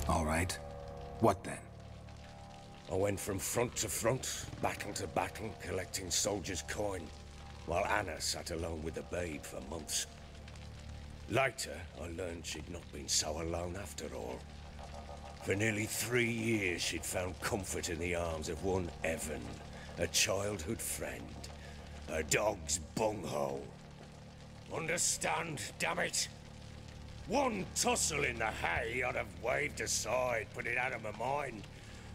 All right. What then? I went from front to front, battle to battle, collecting soldiers' coin, while Anna sat alone with the babe for months. Later, I learned she'd not been so alone after all. For nearly 3 years, she'd found comfort in the arms of one Evan, a childhood friend, a dog's bunghole. Understand, damn it? One tussle in the hay I'd have waved aside, put it out of my mind.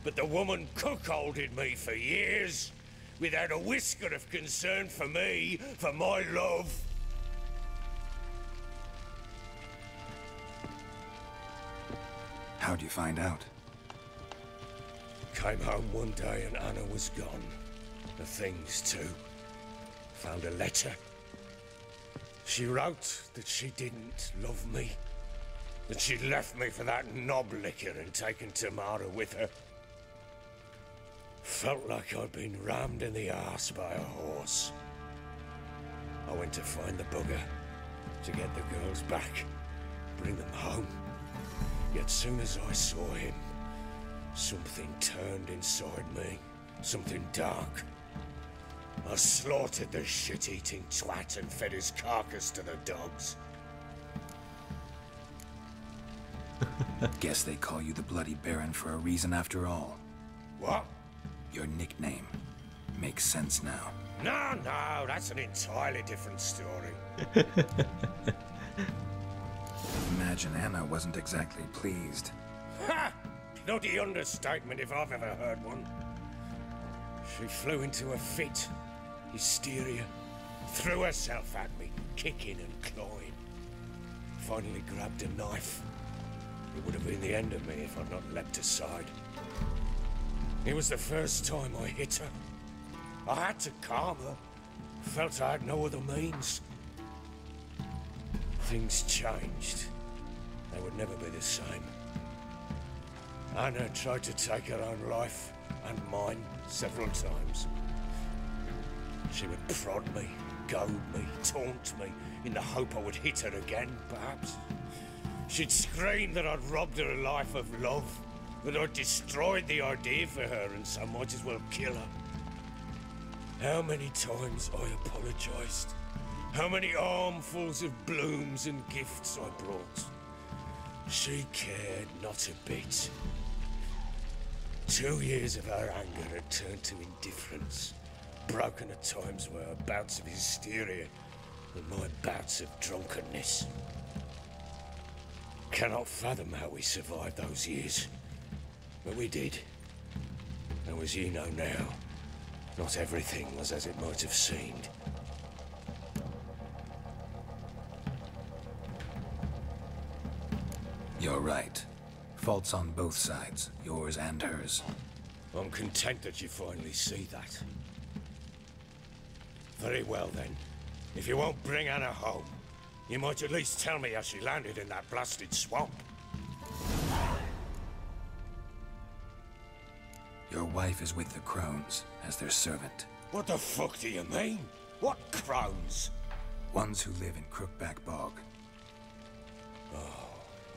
But the woman cuckolded me for years, without a whisker of concern for me, for my love. How'd you find out? Came home one day and Anna was gone. The things too. Found a letter. She wrote that she didn't love me. That she'd left me for that knob licker and taken Tamara with her. Felt like I'd been rammed in the arse by a horse. I went to find the bugger, to get the girls back, bring them home. Yet soon as I saw him, something turned inside me, something dark. I slaughtered the shit-eating twat and fed his carcass to the dogs. Guess they call you the Bloody Baron for a reason after all. What? Your nickname. Makes sense now. No, that's an entirely different story. Imagine Anna wasn't exactly pleased. Ha! Bloody understatement if I've ever heard one. She flew into a fit. Hysteria. Threw herself at me, kicking and clawing. Finally grabbed a knife. It would have been the end of me if I'd not leapt aside. It was the first time I hit her. I had to calm her. Felt I had no other means. Things changed. They would never be the same. Anna tried to take her own life, and mine, several times. She would prod me, goad me, taunt me, in the hope I would hit her again, perhaps. She'd scream that I'd robbed her life of love, that I'd destroyed the idea for her, and so might as well kill her. How many times I apologized. How many armfuls of blooms and gifts I brought. She cared not a bit. 2 years of her anger had turned to indifference, broken at times by her bouts of hysteria and my bouts of drunkenness. Cannot fathom how we survived those years, but we did. And as you know now, not everything was as it might have seemed. You're right. Faults on both sides, yours and hers. I'm content that you finally see that. Very well then. If you won't bring Anna home, you might at least tell me how she landed in that blasted swamp. Your wife is with the Crones, as their servant. What the fuck do you mean? What crones? Ones who live in Crookback Bog.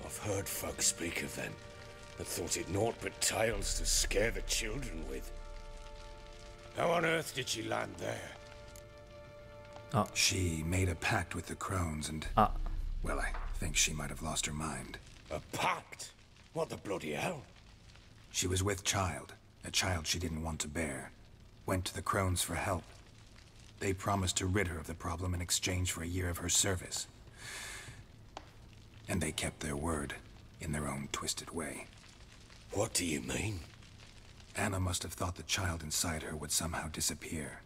I've heard folk speak of them, but thought it naught but tales to scare the children with. How on earth did she land there? She made a pact with the Crones and... Well, I think she might have lost her mind. A pact? What the bloody hell? She was with child, a child she didn't want to bear. Went to the Crones for help. They promised to rid her of the problem in exchange for a year of her service. And they kept their word, in their own twisted way. What do you mean? Anna must have thought the child inside her would somehow disappear.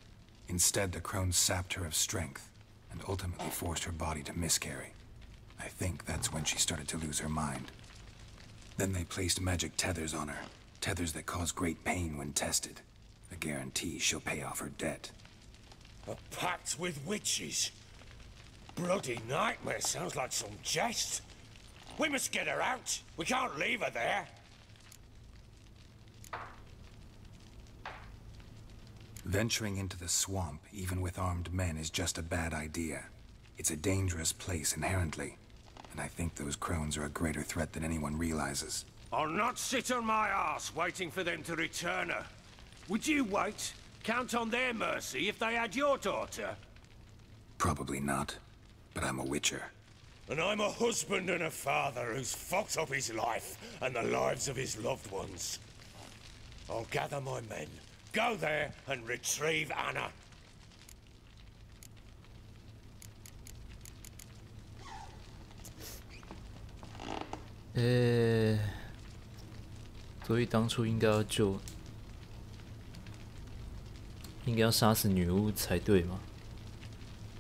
Instead, the Crones sapped her of strength, and ultimately forced her body to miscarry. I think that's when she started to lose her mind. Then they placed magic tethers on her, tethers that cause great pain when tested. A guarantee she'll pay off her debt. A pact with witches? Bloody nightmare, sounds like some jest. We must get her out. We can't leave her there. Venturing into the swamp, even with armed men, is just a bad idea. It's a dangerous place inherently, and I think those crones are a greater threat than anyone realizes. I'll not sit on my ass waiting for them to return her. Would you wait? Count on their mercy if they had your daughter? Probably not, but I'm a witcher. And I'm a husband and a father who's fucked up his life and the lives of his loved ones. I'll gather my men, go there and retrieve Anna.所以当初应该要救，应该要杀死女巫才对嘛？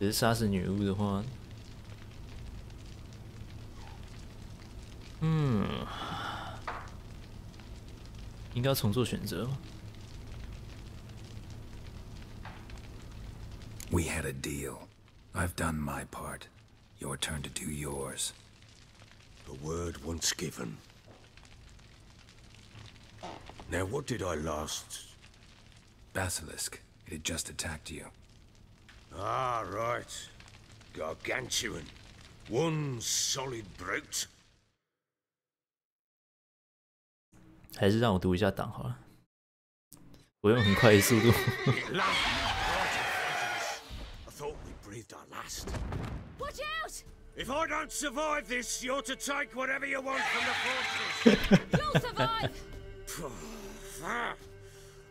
只是杀死女巫的话，应该要重做选择吗？ We had a deal. I've done my part. Your turn to do yours. The word once given. Now what did I last... Basilisk. It had just attacked you. Ah, right. Gargantuan. One solid brute. 还是让我读一下档好了。我用很快的速度。I thought we breathed our last. Watch out! If I don't survive this, you're to take whatever you want from the fortress. You'll survive!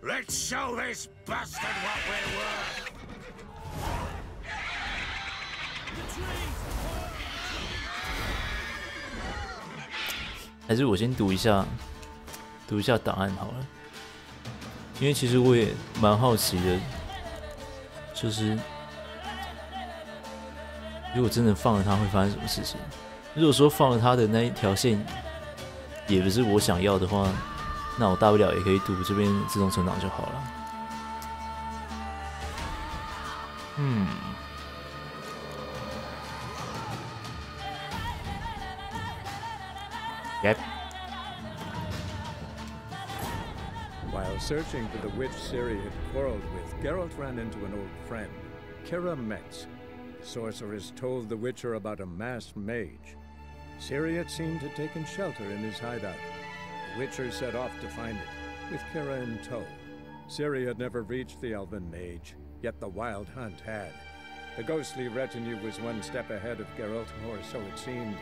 Let's show this bastard what we're worth. 还是我先读一下答案好了，因为其实我也蛮好奇的，就是如果真的放了他会发生什么事情？如果说放了他的那一条线也不是我想要的话，那我大不了也可以读这边自动存档就好了。Yep. While searching for the witch Ciri had quarreled with, Geralt ran into an old friend, Kira Metz. The sorceress told the Witcher about a masked mage. Ciri had seemed to have taken shelter in his hideout. The Witcher set off to find it, with Kira in tow. Ciri had never reached the elven mage, yet the wild hunt had. The ghostly retinue was one step ahead of Geralt, or so it seemed.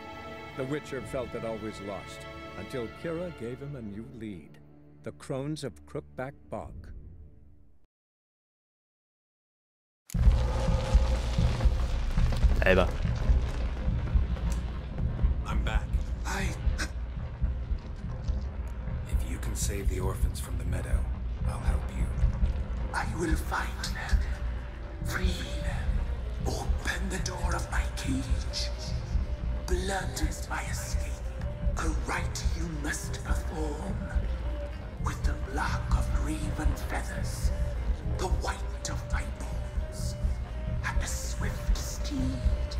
The Witcher felt that all was lost, until Kira gave him a new lead. The Crones of Crookback Bog. Hey, ba. I'm back. If you can save the orphans from the meadow, I'll help you. I will find them, free them, open the door of my cage. Blood is my escape, a rite you must perform. With the black of raven feathers, the white of my bones, and a swift steed,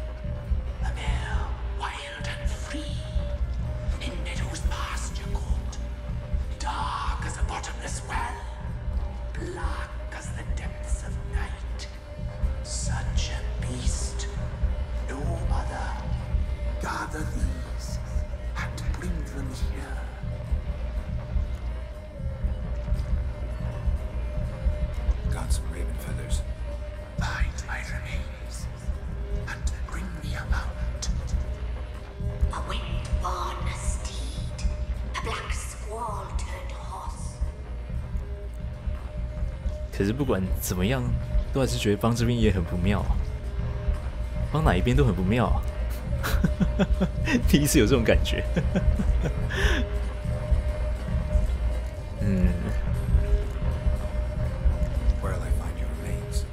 a mare wild and free, in meadows pasture cold, dark as a bottomless well, black as the depths of night. Such a beast, no other. Gather these and bring them here. Got some raven feathers. Find my remains and bring me a mount. A wind-born steed, a black squall turned horse. 可是不管怎么样，都还是觉得帮这边也很不妙啊，帮哪一边都很不妙啊。第一次有这种感觉。Where'll I find your remains?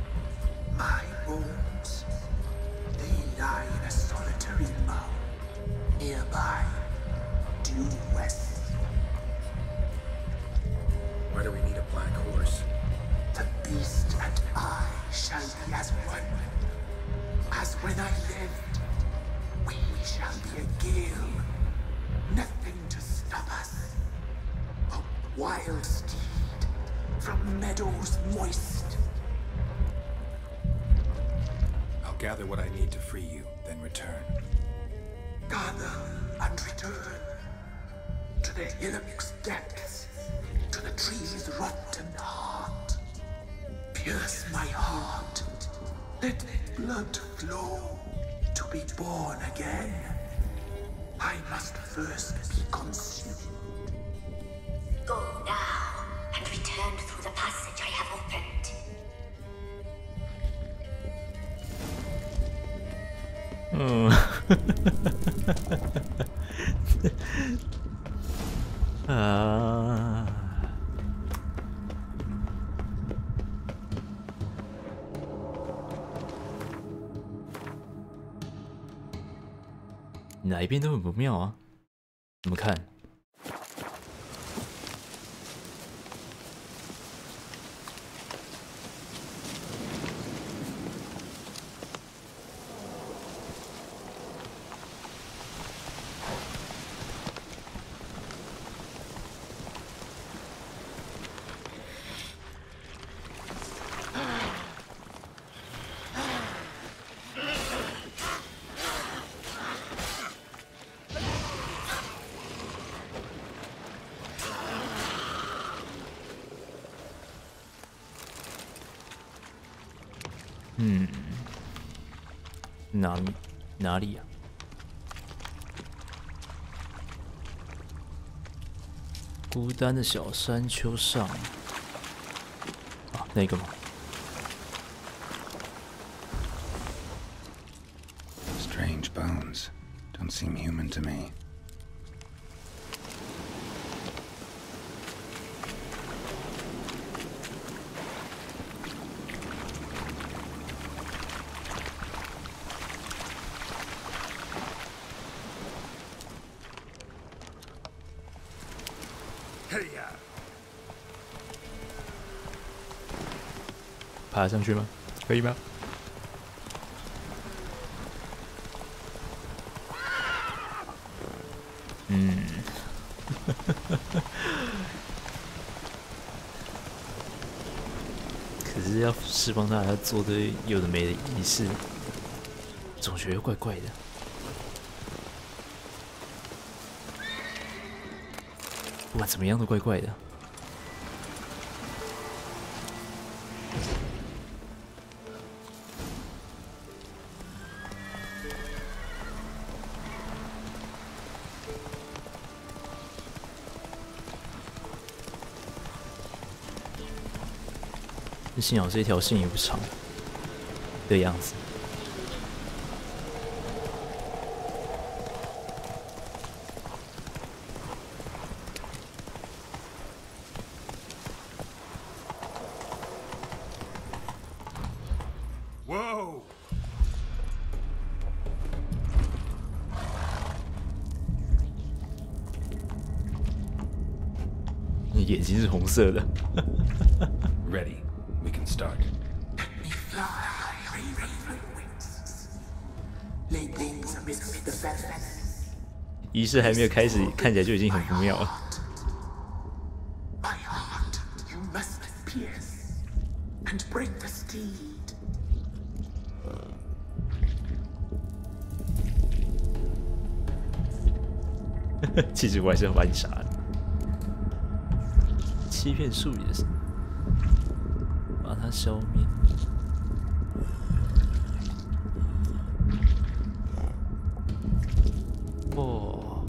My bones, they lie in a solitary mound, nearby, due west. Why do we need a black horse? The beast and I shall be as one. As when I lived, we shall be a gale. Nothing to stop us. A wild steed from meadows moist. I'll gather what I need to free you, then return. Gather and return to the hillock's depths, to the tree's rotten heart. Pierce my heart, let blood flow to be born again. I must first be consumed. Go now and return through the passage I have opened.啊，哪一边都很不妙啊！怎么看？哪里呀？孤单的小山丘上，啊，那个吗？ Strange bones. Don't seem human to me. Hey ya! 爬上去吗？可以吗？可是要释放他，还要做堆有的没的仪式，总觉得怪怪的。不管怎么样都怪怪的。幸好这条线也不长的样子。Whoa! 你眼睛是红色的。Ready. We can start. Let me fly, raven wings. Lay wings amidst the feathers. 仪式还没有开始，看起来就已经很不妙了。 My heart you must pierce and break the steed. 其实我还是要把你杀了。欺骗术也是，把它消灭。哦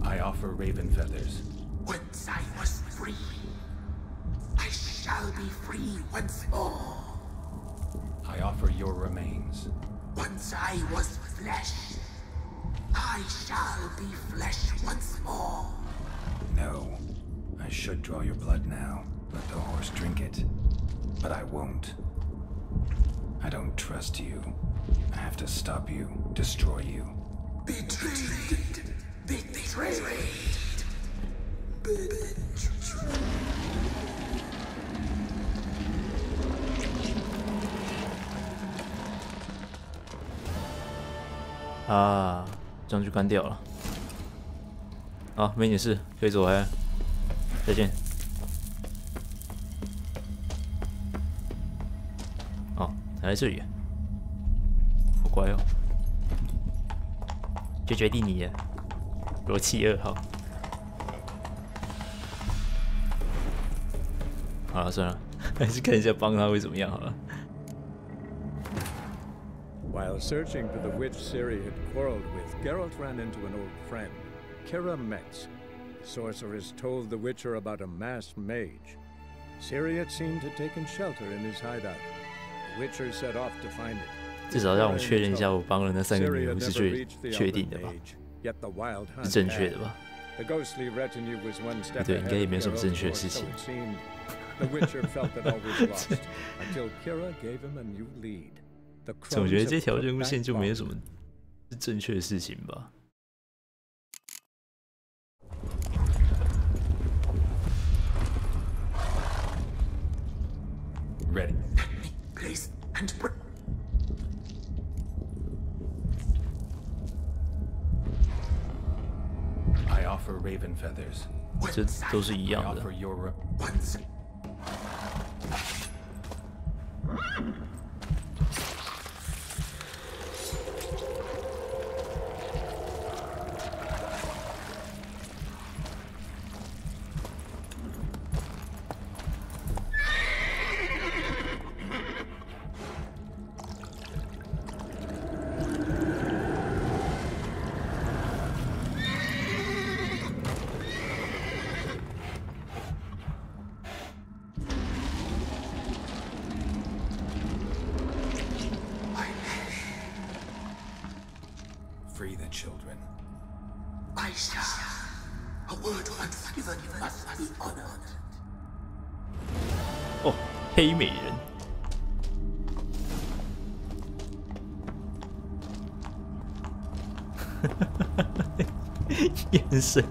，I offer raven feathers. Once I was free, I shall be free once more. I offer your remains. Once I was flesh, I shall be flesh once more. No. I should draw your blood now. Let the horse drink it. But I won't. I don't trust you. I have to stop you, destroy you. Betrayed. Betrayed. Betrayed. 啊，这样就干掉了。好，没你事，可以走开。再见。哦，还在这里，好乖哦。就决定你了，罗契2号。好了，算了，还是看一下帮他会怎么样好了。While searching for the witch Ciri had quarreled with, Geralt ran into an old friend, Kira Metz. The sorceress told the Witcher about a masked mage. Ciri had seemed to take shelter in his hideout. The Witcher set off to find it. 至少让我确认一下，我帮了那3个女巫是确定的吧？是正确的吧？对，应该也没有什么正确的事情。总觉得这条任务线就没有什么是正确的事情吧。Ready. Place and put. I offer raven feathers. 这都是一 I 样的。 offer your Once. free the children. I shall. A word once given must be honored. 哦，黑美人。眼神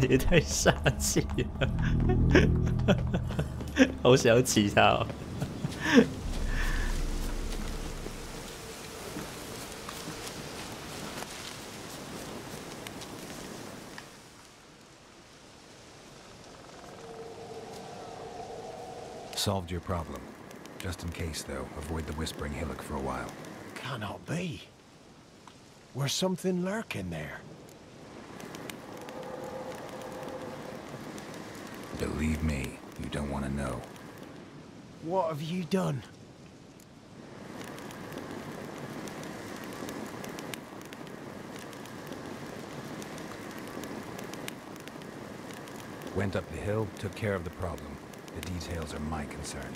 也太杀气了，好想要骑他哦。Solved your problem. Just in case, though, avoid the Whispering Hillock for a while. Cannot be. Where's something lurking there? Believe me, you don't want to know. What have you done? Went up the hill, took care of the problem. The details are my concern.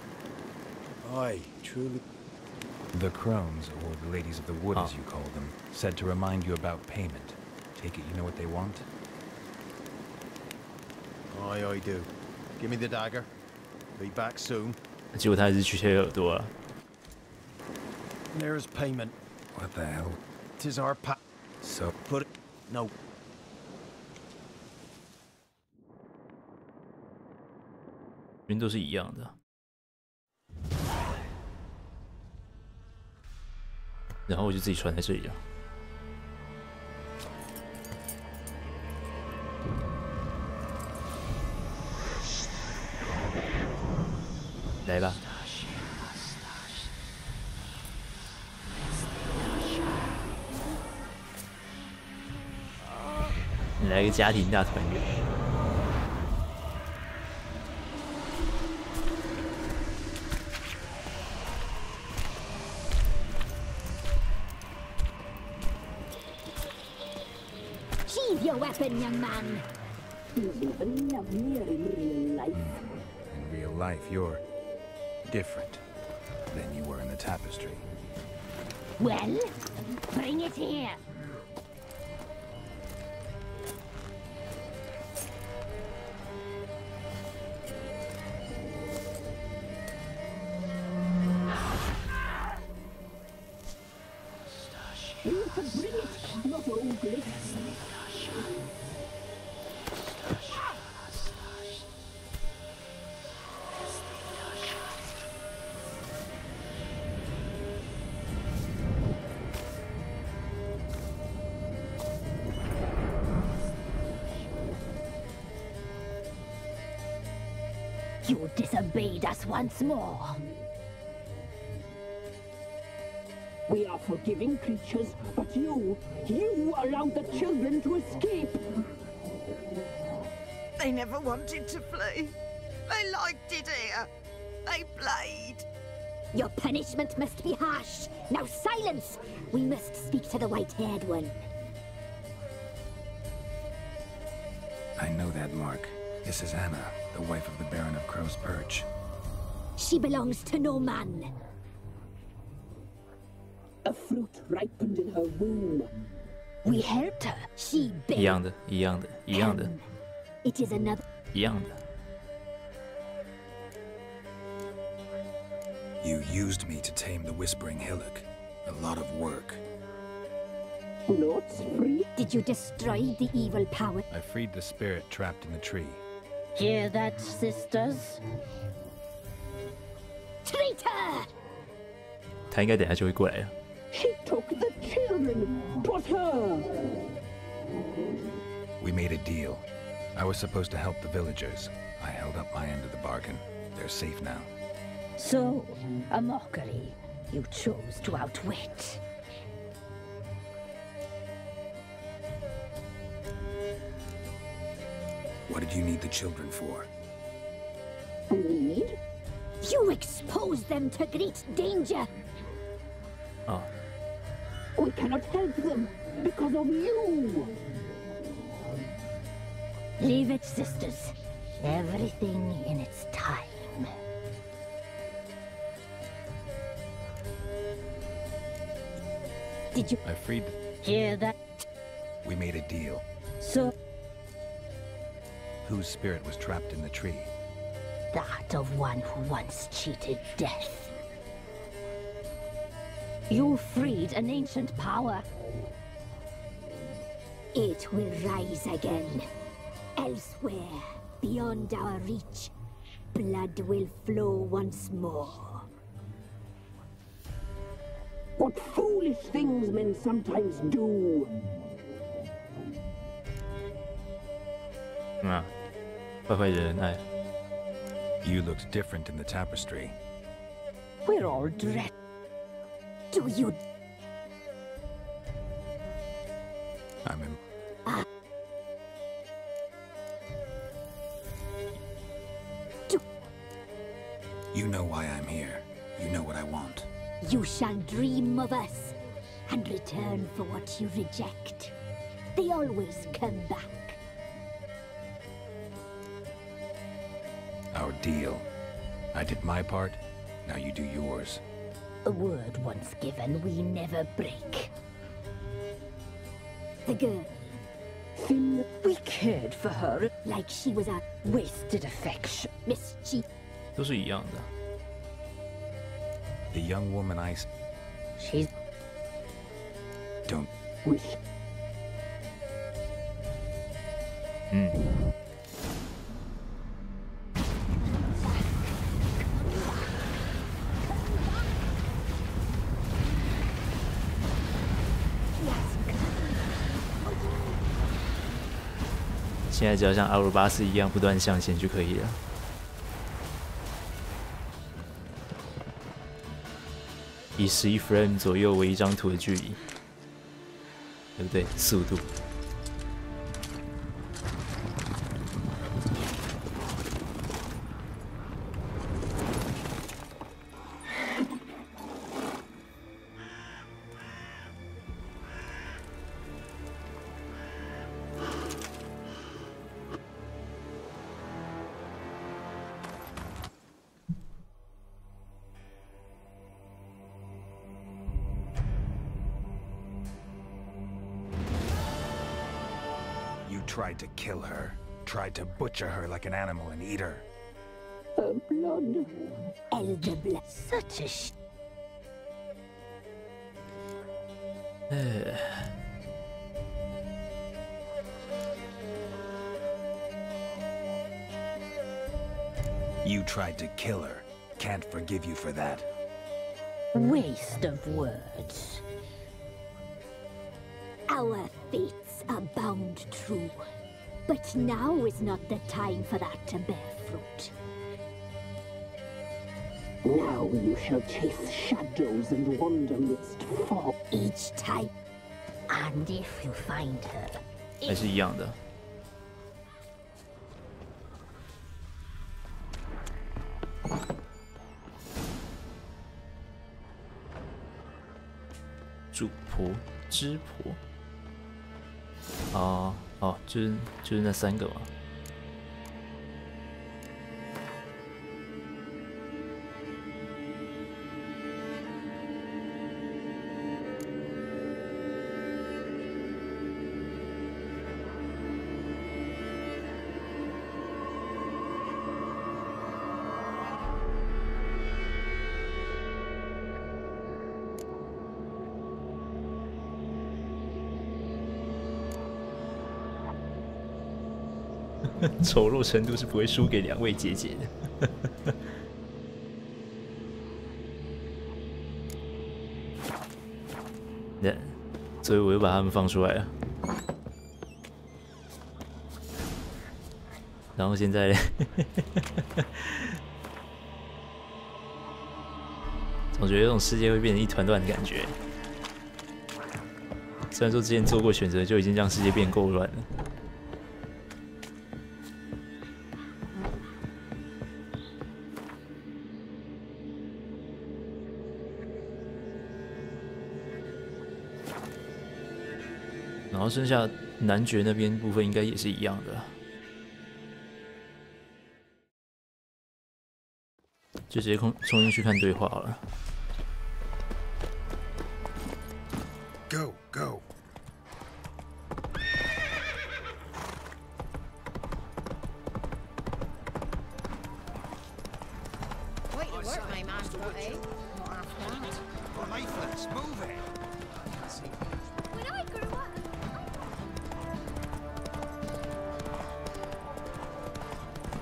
Aye, truly. The crones, or the ladies of the wood as you call them, said to remind you about payment. Take it you know what they want? Aye, I do. Give me the dagger. Be back soon. 结果他还是去切耳朵啊！ There's payment. What the hell? 'Tis our So, Put it. No. 人都是一样的。然后我就自己传在这里了。来吧。来个家庭大团圆。 Sheathe your weapon, young man. in real life, you're different than you were in the tapestry. Well, bring it here. You can bring it, not ugly. You disobeyed us once more. We are forgiving creatures, but you allowed the children to escape. They never wanted to flee. They liked it here. They played. Your punishment must be harsh. Now silence! We must speak to the white-haired one. I know that mark. This is Anna, the wife of the Baron of Crow's Perch. She belongs to no man. A fruit ripened in her womb. We helped her. She 一样的，一样的，一样的， It is another. 一样的。 You used me to tame the Whispering Hillock. A lot of work. Notes free. Did you destroy the evil power? I freed the spirit trapped in the tree. Hear that, sisters? Traitor! 他应该等下就会过来了。 She took the children. 'Twas her. We made a deal. I was supposed to help the villagers. I held up my end of the bargain. They're safe now. So, a mockery you chose to outwit. What did you need the children for? Need? You exposed them to great danger. 哦， We cannot help them because of you. Leave it, sisters. Everything in its time. Did you I freed... hear that? We made a deal. So, Whose spirit was trapped in the tree? that of one who once cheated death. You freed an ancient power. It will rise again. Elsewhere, beyond our reach, blood will flow once more. What foolish things men sometimes do. 啊，坏坏的人爱。 You looked different in the tapestry. We're all dread. Do you? I'm in... Do You know why I'm here. You know what I want. you shall dream of us and return for what you reject. They always come back. Our deal. I did my part, now you do yours. A word once given, we never break. The girl, Finn, we cared for her like she was a wasted affection. Mischief. 都是一样的。 The young woman I... She's Don't... wish. 嗯，现在只要像阿鲁巴斯一样不断向前就可以了。以11 frame 左右为一张图的距离，对不对？速度。 You tried to kill her. Tried to butcher her like an animal and eat her. Her blood. elder blood. Such a You tried to kill her. Can't forgive you for that. waste of words. Our fates are bound true. But now is not the time for that to bear fruit. Now you shall chase shadows and wander midst fog. Each time. And if you find her, 还是一样的。主婆、知婆。哦哦，就是那3个嘛。丑陋程度是不会输给2位姐姐的。那，所以我又把他们放出来了。然后现在呢，总觉得这种世界会变成一团乱的感觉。虽然说之前做过选择，就已经让世界变够乱了。然后剩下男爵那边部分应该也是一样的，就直接冲进去看对话好了。Go, go. Wait, you work, my man, Scotty. Not after that. You're lifeless. Move it. When I grew up.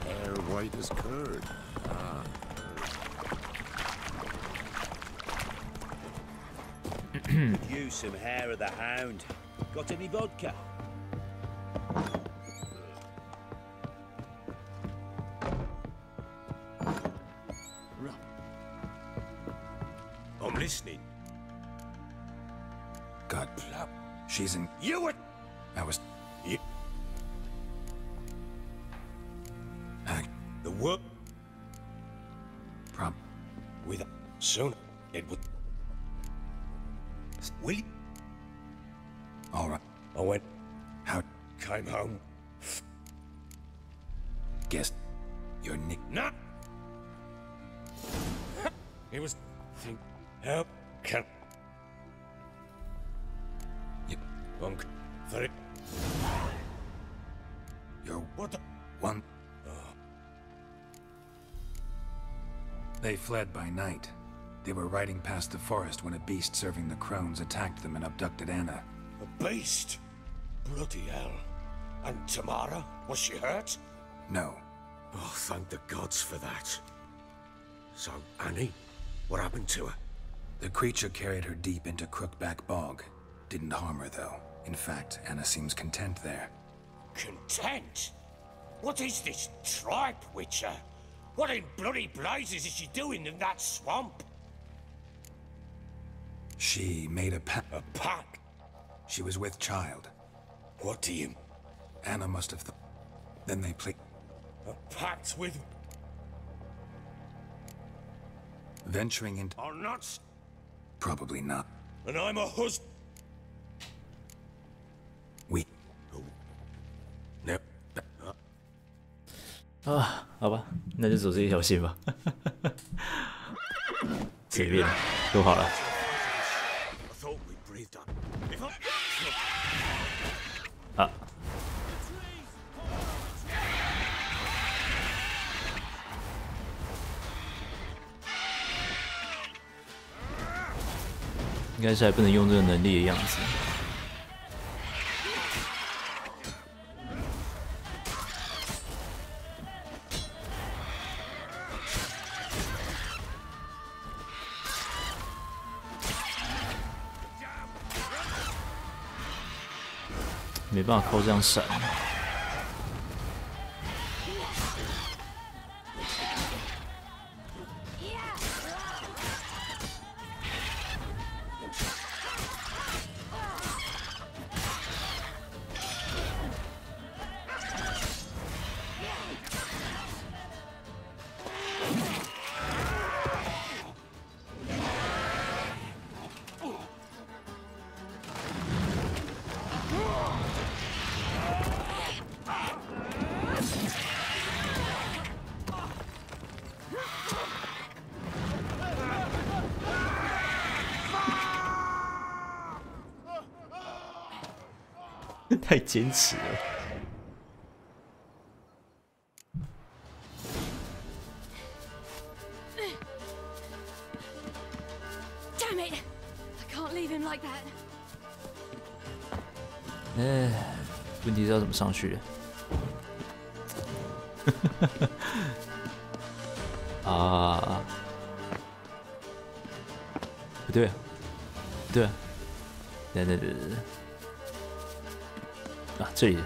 Hair white as curd. Ah. Could use some hair of the hound. Got any vodka? I'm listening. God, she's in. You were. I was. You. I. The work. Prompt. With soon it would. Will you? All right. I went. How? Came home. Guess. Your nick. No. It was. Think. Help. Can. You. Bunk. For it. Your. What the? One. Oh. They fled by night. They were riding past the forest when a beast serving the crones attacked them and abducted Anna. A beast? Bloody hell. And Tamara? Was she hurt? No. Oh, thank the gods for that. So, Annie? What happened to her? The creature carried her deep into Crookback Bog. Didn't harm her, though. In fact, Anna seems content there. Content? What is this tripe, Witcher? What in bloody blazes is she doing in that swamp? She made a pact. A pact? She was with child. What do you... Anna must have thought. Then they played. A pact with... Venturing into. Are not... Probably not. And I'm a husband. We. No. 啊，好吧，那就走这一条线吧。随便，都好了。啊。应该是还不能用这个能力的样子。没办法靠这样闪。太坚持了。Damn it! I can't leave him like that. 问题是要怎么上去？啊，不对啊，不对啊，对，啊，这里。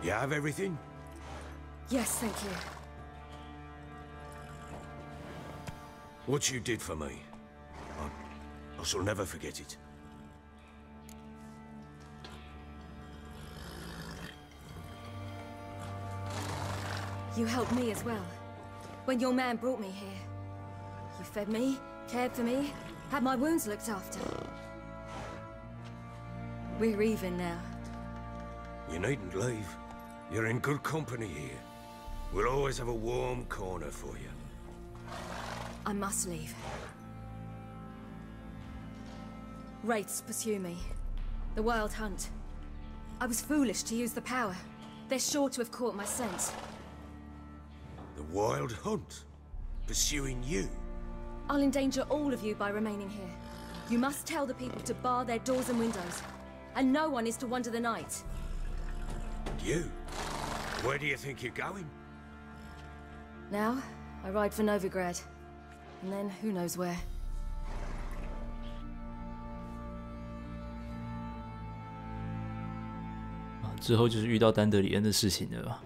You have everything? Yes, thank you. What you did for me, I shall never forget it. You helped me as well. When your man brought me here. You fed me, cared for me, had my wounds looked after. We're even now. You needn't leave. You're in good company here. We'll always have a warm corner for you. I must leave. Wraiths pursue me. The Wild Hunt. I was foolish to use the power. They're sure to have caught my scent. The Wild Hunt? Pursuing you? I'll endanger all of you by remaining here. You must tell the people to bar their doors and windows. And no one is to wander the night. You? Where do you think you're going? Now, I ride for Novigrad. And then, who knows where.啊，之后就是遇到丹德里恩的事情了吧？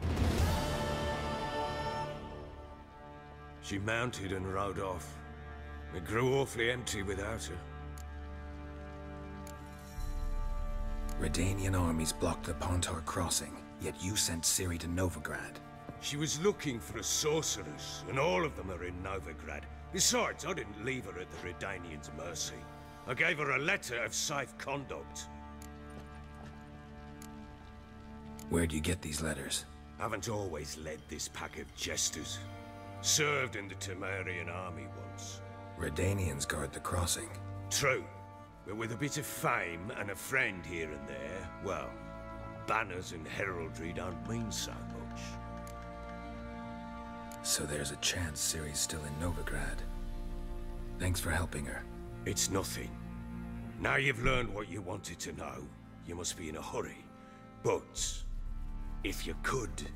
She mounted and rode off. It grew awfully empty without her. Redanian armies blocked the Pontar crossing, yet you sent Ciri to Novigrad. She was looking for a sorceress, and all of them are in Novigrad. Besides, I didn't leave her at the Redanians' mercy. I gave her a letter of safe conduct. Where'd you get these letters? Haven't always led this pack of jesters. Served in the Temerian army once. Redanians guard the crossing. True. But with a bit of fame and a friend here and there, well, banners and heraldry don't mean so much. So there's a chance Ciri's still in Novigrad. Thanks for helping her. It's nothing. Now you've learned what you wanted to know, you must be in a hurry. But, if you could...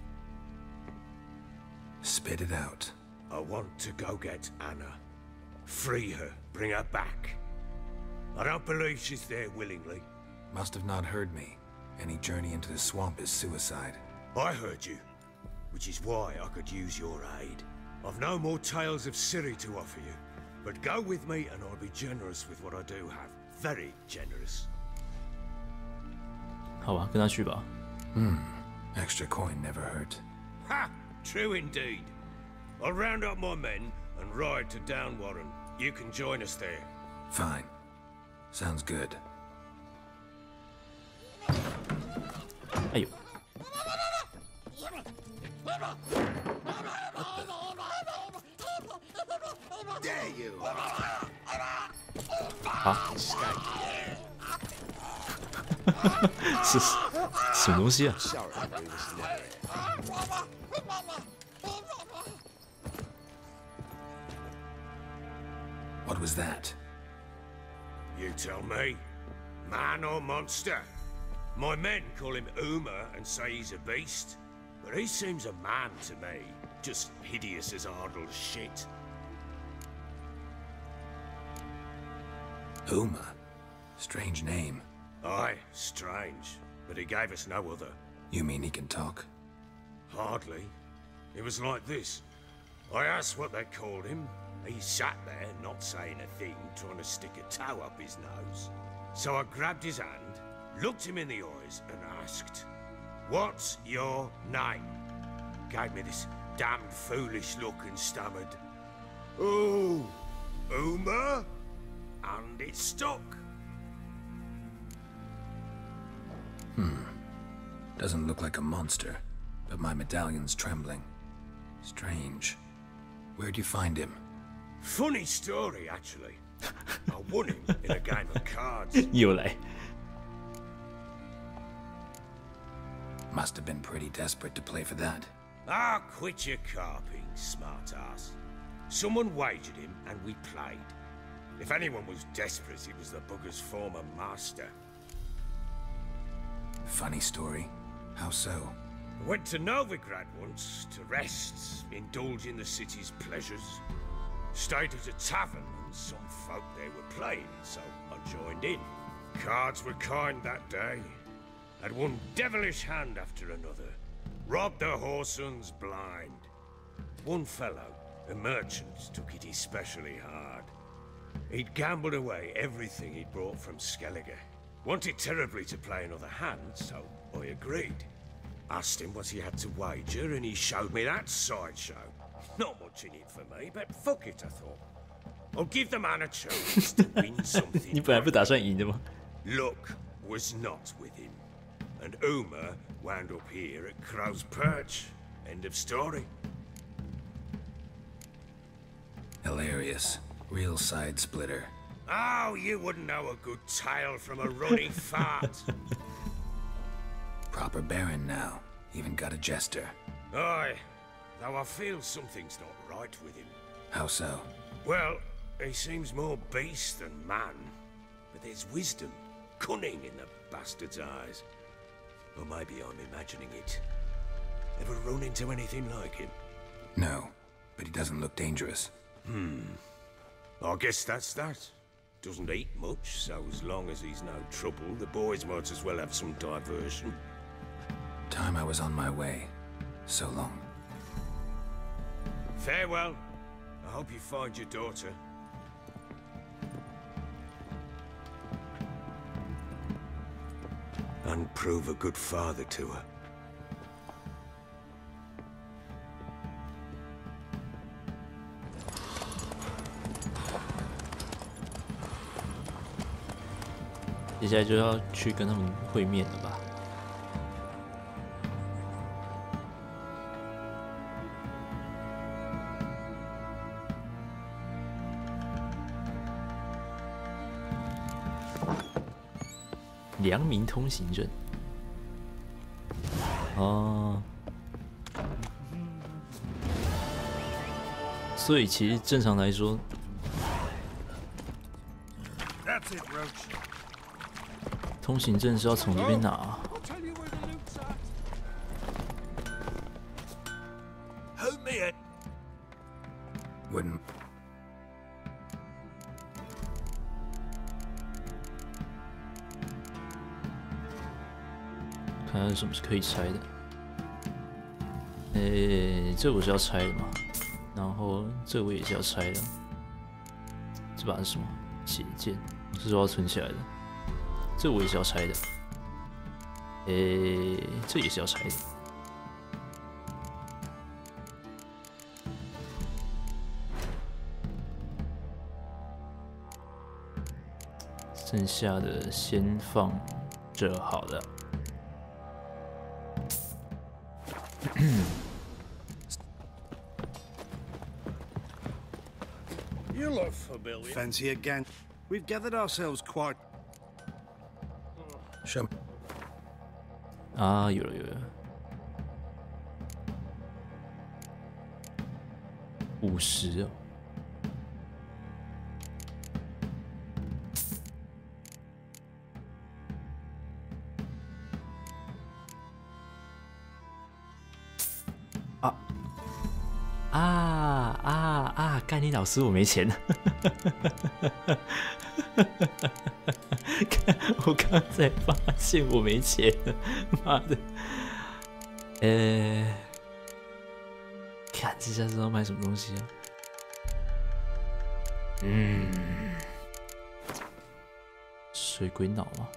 Spit it out. I want to go get Anna. Free her, bring her back. I don't believe she's there willingly. Must have not heard me. Any journey into the swamp is suicide. I heard you, which is why I could use your aid. I've no more tales of Ciri to offer you, but go with me and I'll be generous with what I do have. Very generous. 好吧，跟他去吧。Extra coin never hurt. Ha! True indeed. I'll round up my men and ride to Downwarren. You can join us there. Fine. Sounds good. 哎呦！ There you are. 啊！是什么东西啊？ What was that? You tell me. Man or monster? My men call him Uma and say he's a beast. But he seems a man to me. Just hideous as Ardle's shit. Uma? Strange name. Aye, strange. But he gave us no other. You mean he can talk? Hardly. It was like this. I asked what they called him. He sat there, not saying a thing, trying to stick a toe up his nose. So I grabbed his hand, looked him in the eyes, and asked, "What's your name?" Gave me this damned foolish look and stammered, "Oh, Uma?" And it stuck. Doesn't look like a monster, but my medallion's trembling. Strange. Where'd you find him? Funny story, actually. I won him in a game of cards. 又来。 Must have been pretty desperate to play for that. Ah, quit your carping, smartass. Someone wagered him, and we played. If anyone was desperate, it was the bugger's former master. Funny story. How so? I went to Novigrad once to rest, indulge in the city's pleasures. Stayed at a tavern, and some folk there were playing, so I joined in. Cards were kind that day. Had one devilish hand after another. Robbed the whoresons blind. One fellow, a merchant, took it especially hard. He'd gambled away everything he'd brought from Skellige. Wanted terribly to play another hand, so I agreed. Asked him what he had to wager, and he showed me that sideshow. Not much in it for me, but fuck it, I thought. I'll give the man a chance to win something. 你本来不打算赢的吗？ Luck was not with him, and Uma wound up here at Crow's Perch. End of story. Hilarious. Real side splitter. Oh, you wouldn't know a good tale from a runny fart. Proper baron now. Even got a jester. Aye, though I feel something's not right with him. How so? Well, he seems more beast than man. But there's wisdom, cunning in the bastard's eyes. Or maybe I'm imagining it. Ever run into anything like him? No, but he doesn't look dangerous. I guess that's that. Doesn't eat much, so as long as he's no trouble, the boys might as well have some diversion. Time I was on my way. So long. Farewell. I hope you find your daughter. And prove a good father to her. 接下来就要去跟他们会面了吧？良民通行证。哦。所以其实正常来说。 通行证是要从这边拿。Wouldn't. 看看什么是可以拆的。这我是要拆的嘛，然后这我也是要拆的。这把是什么？血剑，这是我要存起来的。 这我也是要拆的，这也是要拆的。剩下的先放这好了。You look familiar. Fancy again? We've gathered ourselves quite. Show me. 啊，有了有了，50哦。干你老师，我没钱了。我刚才发现我没钱了，妈的！看这下知道买什么东西啊？水鬼脑吗？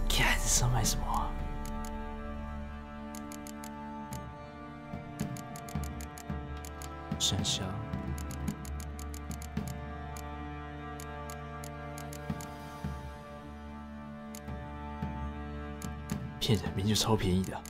看是要买什么啊？想想，骗人，明明就超便宜的啊。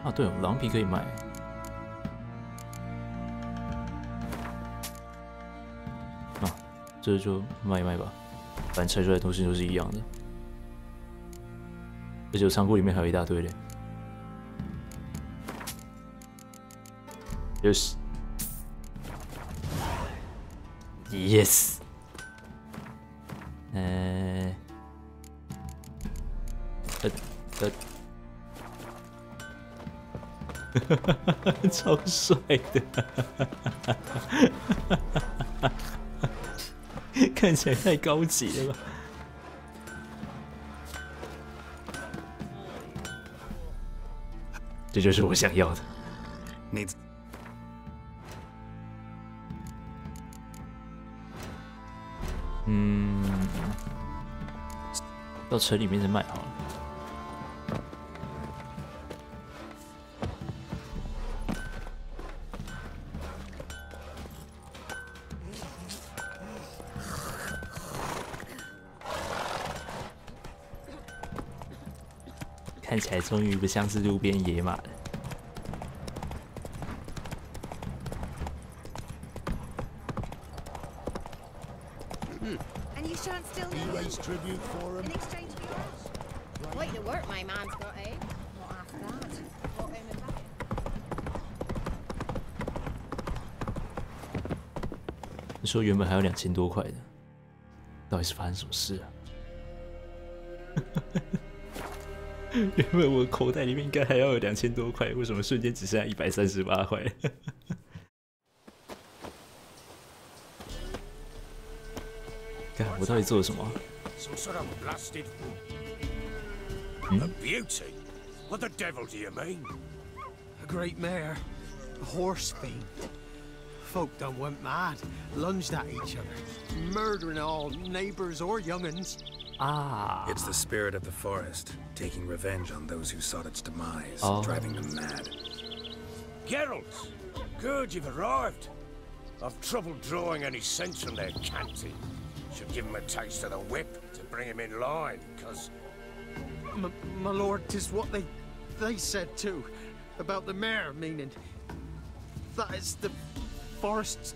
啊，对哦，狼皮可以卖。啊，这就卖一卖吧，反正拆出来的东西都是一样的，而且仓库里面还有一大堆嘞。Yes， 超帅的，看起来太高级了吧？这就是我想要的。你到城里面再卖好了。看起来终于不像是路边野马了。And you shan't still You live raise tribute for in him? exchange for yours. Quite the work my man's got, eh? Not after that. What him and that. 你说原本还有2000多块的，到底是发生什么事啊？原本我口袋里面应该还要有2000多块，为什么瞬间只剩下138块？看我到底做了什么？Some sort of blasted. A beauty? What the devil do you mean? A great mare, a horse fiend. Folk done went mad, lunged at each other, murdering all neighbors or young'uns. It's the spirit of the forest, taking revenge on those who sought its demise, driving them mad. Geralt! Good, you've arrived. I've trouble drawing any sense from their canting. Should give him a taste of the whip to bring him in line, cause... My lord, 'tis what they said too, about the mare, meaning that it's the forest's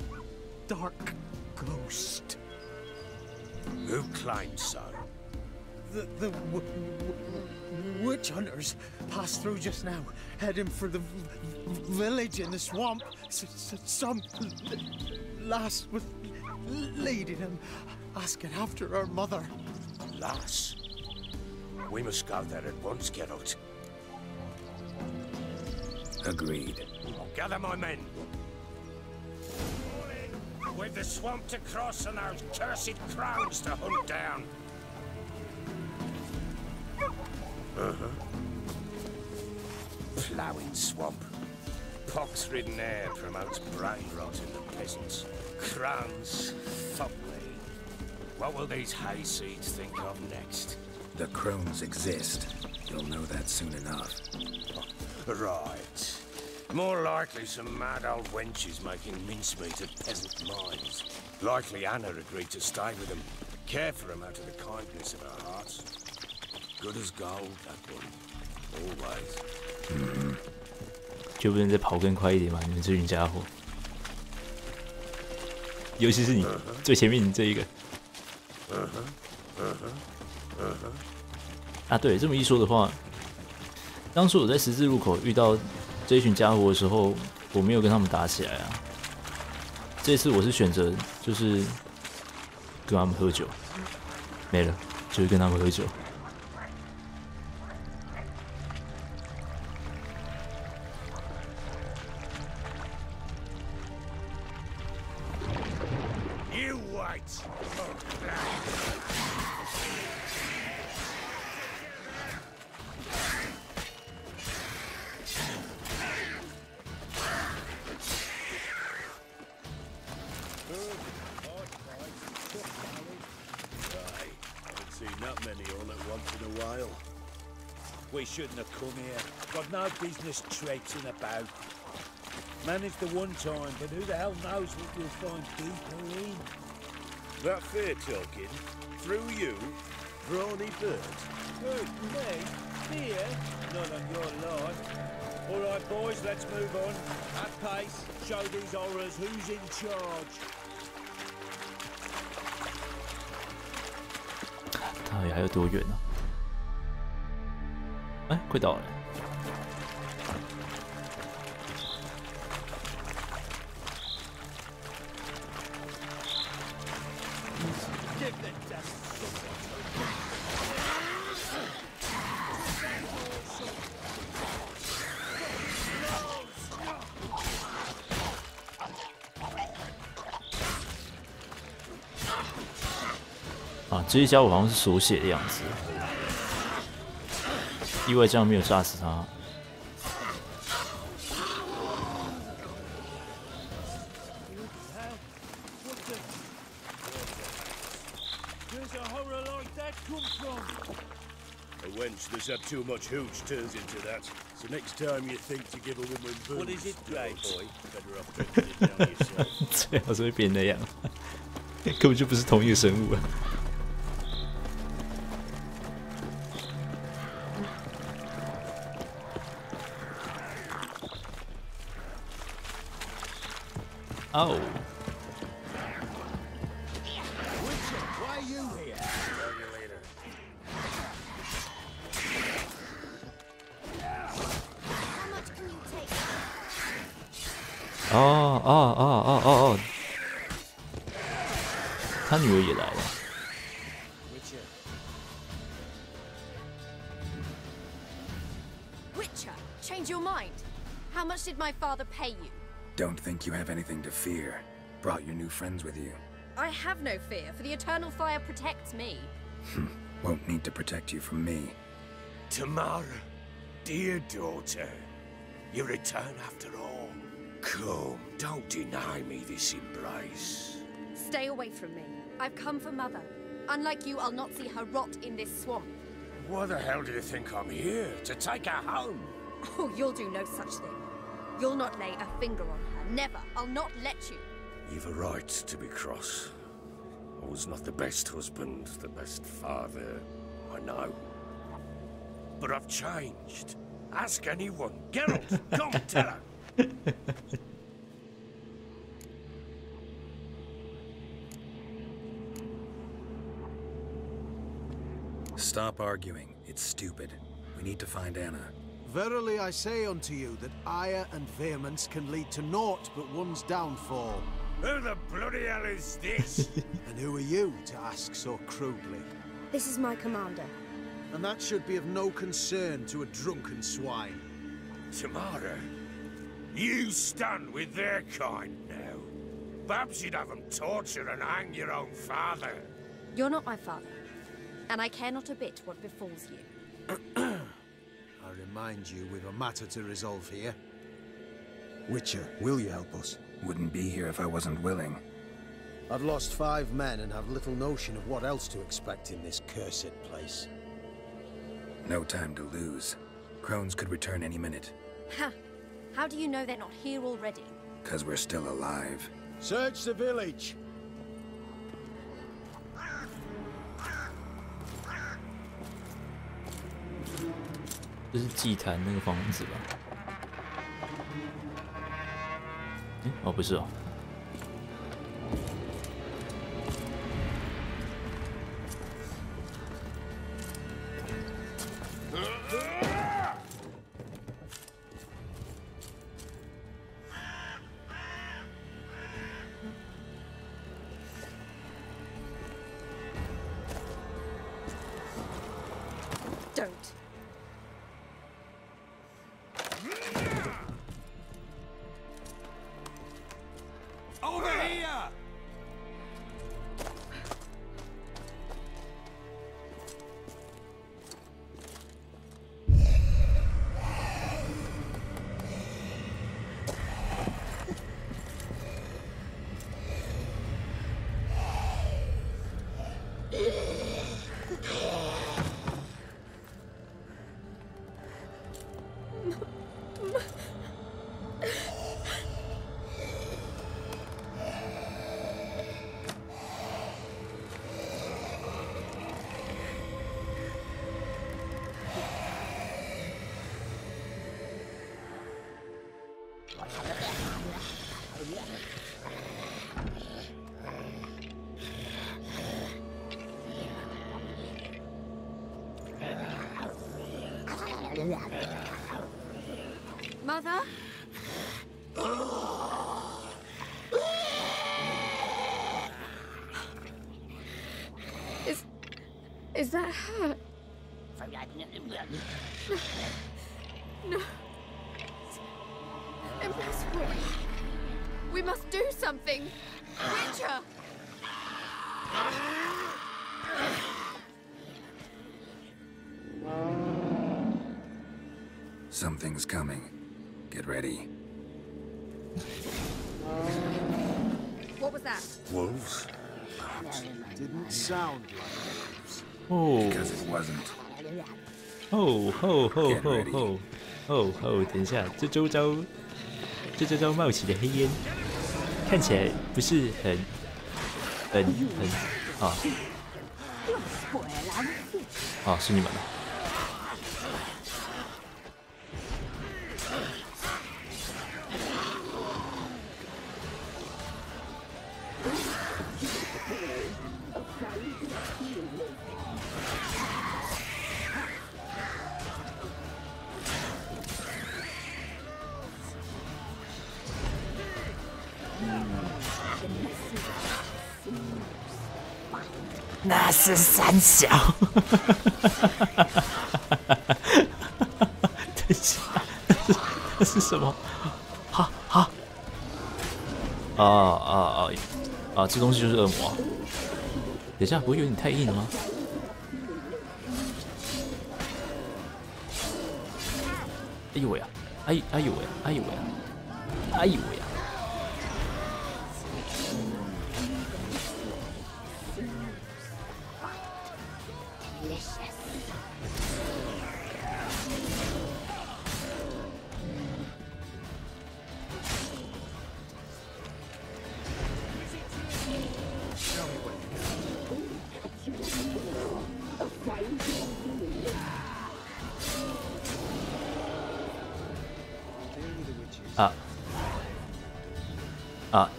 dark ghost. Who claims so? The witch hunters passed through just now, heading for the village in the swamp. Some lass was leading them, asking after her mother. Lass? We must go there at once, Geralt. Agreed. I'll gather my men. We've the swamp to cross and those cursed crows to hunt down. Ploughing swamp. pox-ridden air promotes brain rot in the peasants. Crowns, fuck me. What will these hayseeds think of next? The crones exist. You'll know that soon enough. Right. More likely some mad old wenches making mincemeat of peasant minds. Likely Anna agreed to stay with them, care for them out of the kindness of her heart. Good as gold, that one. Always. 就不能再跑更快一点吗？你们这群家伙，尤其是你最前面你这一个。啊，对，这么一说的话，当初我在十字路口遇到这一群家伙的时候，我没有跟他们打起来啊。这次我是选择就是跟他们喝酒，没了，就是跟他们喝酒。We shouldn't have come here. Got no business traipsing about. Managed the one time, but who the hell knows what you'll find deeper in? That fair talking? Through you? Brawny bird? Who, me? Here? Not on your life. All right, boys, let's move on. At pace, show these horrors who's in charge. 到底还有多远呢？哎，快到了。啊，这一家伙好像是手写的样子。意外这样没有炸死他。A wench that's had too much hooch turns into that. So next time you think to give a woman booze, What is it, Grey boy? Better off drinking it down yourself. 最好是会变那样，根本就不是同一个生物啊。Oh. Witcher, why are you here? Tell you later. How much can you take? 哦，他女儿也来了。Witcher, change your mind. How much did my father pay you? Don't think you have anything to fear. Brought your new friends with you. I have no fear, for the eternal fire protects me. Won't need to protect you from me. Tamara, dear daughter, you return after all. Come, don't deny me this embrace. Stay away from me. I've come for Mother. Unlike you, I'll not see her rot in this swamp. Why the hell do you think I'm here? To take her home? Oh, you'll do no such thing. You'll not lay a finger on her. Never. I'll not let you. You've a right to be cross. I was not the best husband, the best father, I know. But I've changed. Ask anyone. Geralt, come tell her. Stop arguing. It's stupid. We need to find Anna. Verily I say unto you that ire and vehemence can lead to naught but one's downfall. Who the bloody hell is this? And who are you to ask so crudely? This is my commander. And that should be of no concern to a drunken swine. Tamara, you stand with their kind now. Perhaps you'd have them torture and hang your own father. You're not my father, and I care not a bit what befalls you. I remind you we've a matter to resolve here. Witcher, will you help us? Wouldn't be here if I wasn't willing. I've lost 5 men and have little notion of what else to expect in this cursed place. No time to lose. Crones could return any minute. Ha! How do you know they're not here already? 'Cause we're still alive. Search the village! 这是祭坛那个房子吧？哦，不是哦。Don't. Over here! Mother? Is that her? No. Impossible. We must do something. Witcher! Something's coming. Get ready. What was that? Wolves? Didn't sound like wolves. Oh. Because it wasn't. 哦吼吼吼吼吼吼！等一下，这周遭冒起的黑烟，看起来不是很啊，是你们的。那是三小。等一下，那是什么？这东西就是恶魔。等一下，不会有点太硬了吗？哎呦喂啊！哎呦喂！哎呦喂！哎呦喂啊！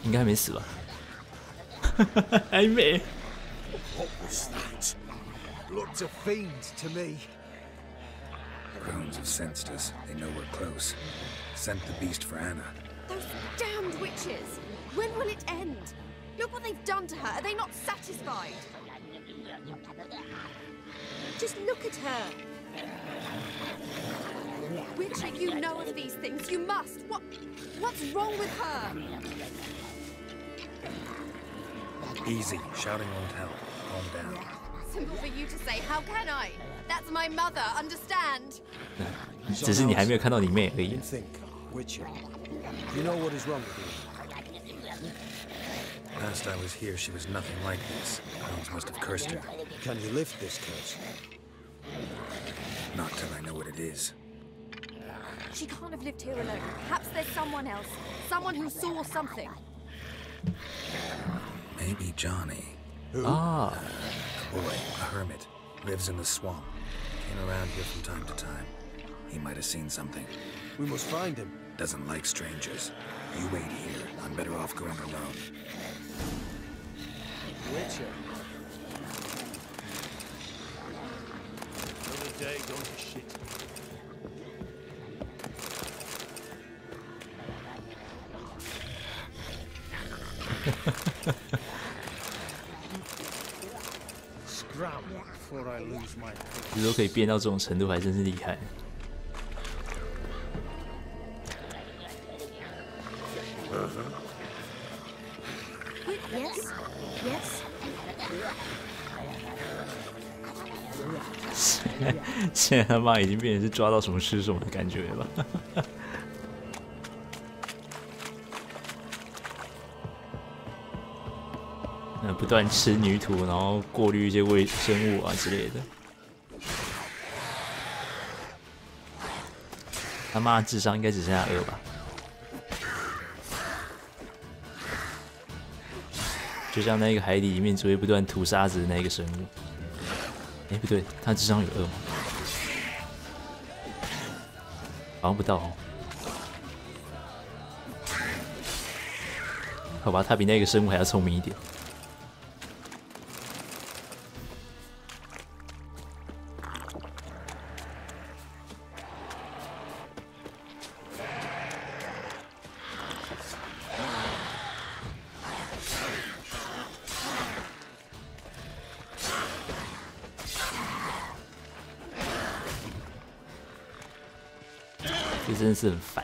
应该还没死吧？还没。What was that? Looked a fiend to me. Crones have sensed us. They know we're close. Sent the beast for Anna. Those damned witches! When will it end? Look what they've done to her. Are they not satisfied? Just look at her. Witcher, you know of these things. You must. What's wrong with her? Easy. Shouting won't help. Calm down. Simple for you to say. How can I? That's my mother. Understand? 只是你还没有看到你妹而已。Think, Witcher. You know what is wrong with you? Last I was here, she was nothing like this. Crones must have cursed her. Can you lift this curse? Not till I know what it is. She can't have lived here alone. Perhaps there's someone else. Someone who saw something. Maybe Johnny. Who? Ah. A boy, a hermit. Lives in the swamp. Came around here from time to time. He might have seen something. We must find him. Doesn't like strangers. You wait here. I'm better off going alone. Witcher. Another day gone to shit. Scram before I lose my. 你都可以变到这种程度，还真是厉害。Yes. Yes. 现在他妈已经变成是抓到什么吃什么的感觉了吧？不断吃女土，然后过滤一些微生物啊之类的。他妈的智商应该只剩下2吧？就像那个海底里面只会不断吐沙子的那个生物。哎，不对，他智商有2吗？好像不到哦。好吧，他比那个生物还要聪明一点。这真的是很烦。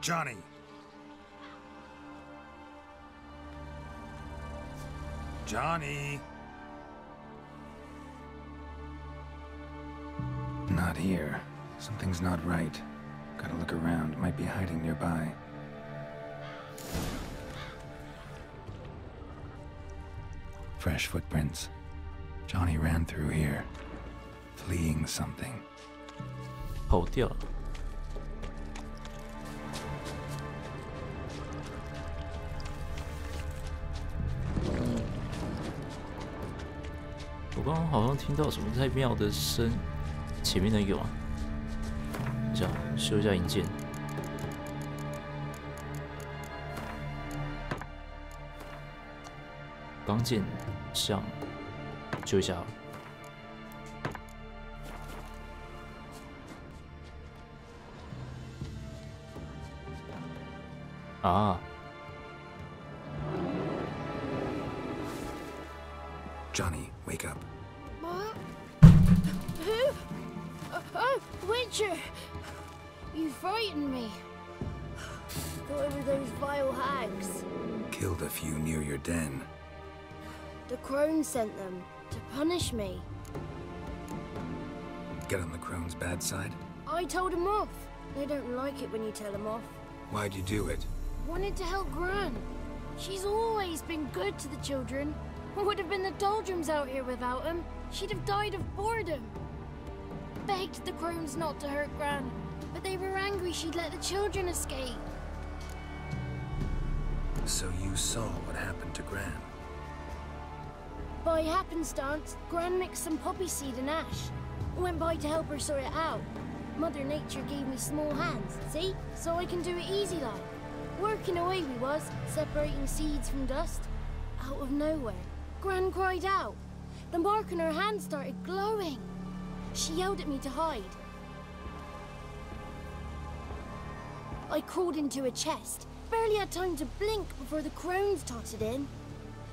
Johnny. Johnny. Not here. Something's not right. Gotta look around. Might be hiding nearby. Fresh footprints. Johnny ran through here, fleeing something. 跑掉了。我刚刚好像听到什么太妙的声，前面那个吗？等一下，修一下引键。钢剑像，救一下好了。啊！ Johnny, wake up. What? Who? Oh, Witcher! You frightened me. Thought it were those vile hags. Killed a few near your den. The crone sent them to punish me. Get on the crone's bad side? I told them off. They don't like it when you tell them off. Why'd you do it? Wanted to help Gran. She's always been good to the children. What would have been the doldrums out here without him? She'd have died of boredom. Begged the crones not to hurt Gran, but they were angry she'd let the children escape. So you saw what happened to Gran? By happenstance, Gran mixed some poppy seed and ash. Went by to help her sort it out. Mother Nature gave me small hands, see? So I can do it easy like. Working away we was, separating seeds from dust. Out of nowhere, Gran cried out. The mark on her hand started glowing. She yelled at me to hide. I crawled into a chest. Barely had time to blink before the crones totted in.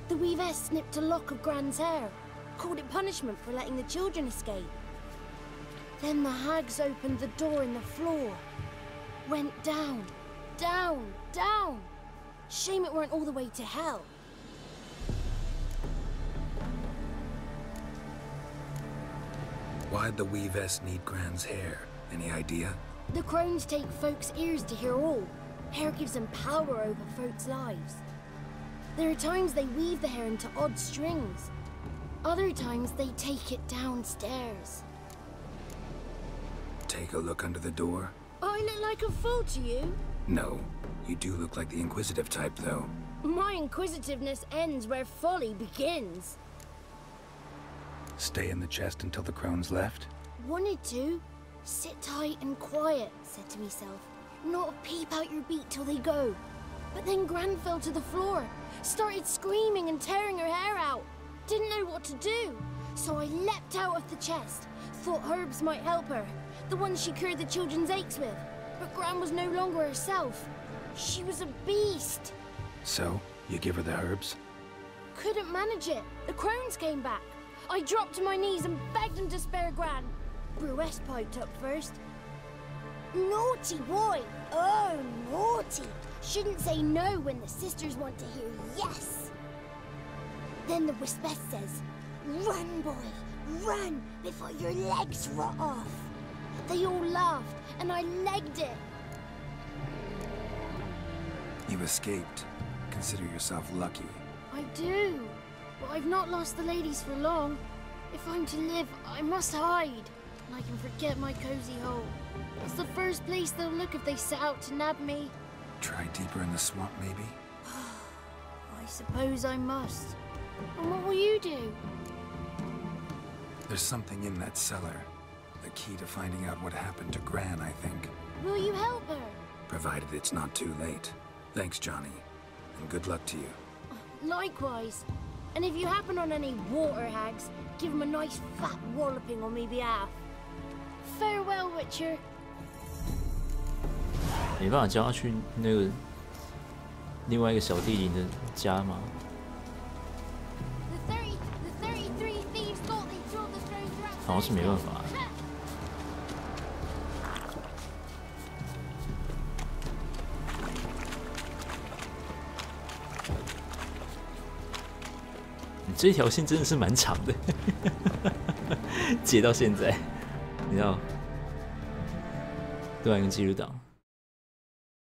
The weavess snipped a lock of Gran's hair. Called it punishment for letting the children escape. Then the hags opened the door in the floor. Went down, down, down. Shame it weren't all the way to hell. Why'd the Weavess need Gran's hair? Any idea? The crones take folks' ears to hear all. Hair gives them power over folks' lives. There are times they weave the hair into odd strings. Other times they take it downstairs. Take a look under the door? I look like a fool to you? No. You do look like the inquisitive type, though. My inquisitiveness ends where folly begins. Stay in the chest until the crones left? Wanted to. Sit tight and quiet, said to myself. Not a peep out your beat till they go. But then Gran fell to the floor, started screaming and tearing her hair out. Didn't know what to do. So I leapt out of the chest. Thought herbs might help her, the ones she cured the children's aches with. But Gran was no longer herself. She was a beast. So, you give her the herbs? Couldn't manage it. The crones came back. I dropped to my knees and begged them to spare Gran. Bruess piped up first. Naughty boy! Oh, naughty! Shouldn't say no when the sisters want to hear yes. Then the Wispess says, run, boy, run before your legs rot off. They all laughed, and I legged it. You escaped. Consider yourself lucky. I do, but I've not lost the ladies for long. If I'm to live, I must hide, and I can forget my cozy hole. It's the first place they'll look if they set out to nab me. Try deeper in the swamp, maybe? I suppose I must. And what will you do? There's something in that cellar. The key to finding out what happened to Gran, I think. Will you help her? Provided it's not too late. Thanks, Johnny. And good luck to you. Likewise. And if you happen on any water hags, give them a nice fat walloping on me behalf. Farewell, Witcher. 没办法叫他去那个另外一个小弟领的家吗？ 好像是没办法。你这条线真的是蛮长的，接到现在，你知道，对吧？一个记录档。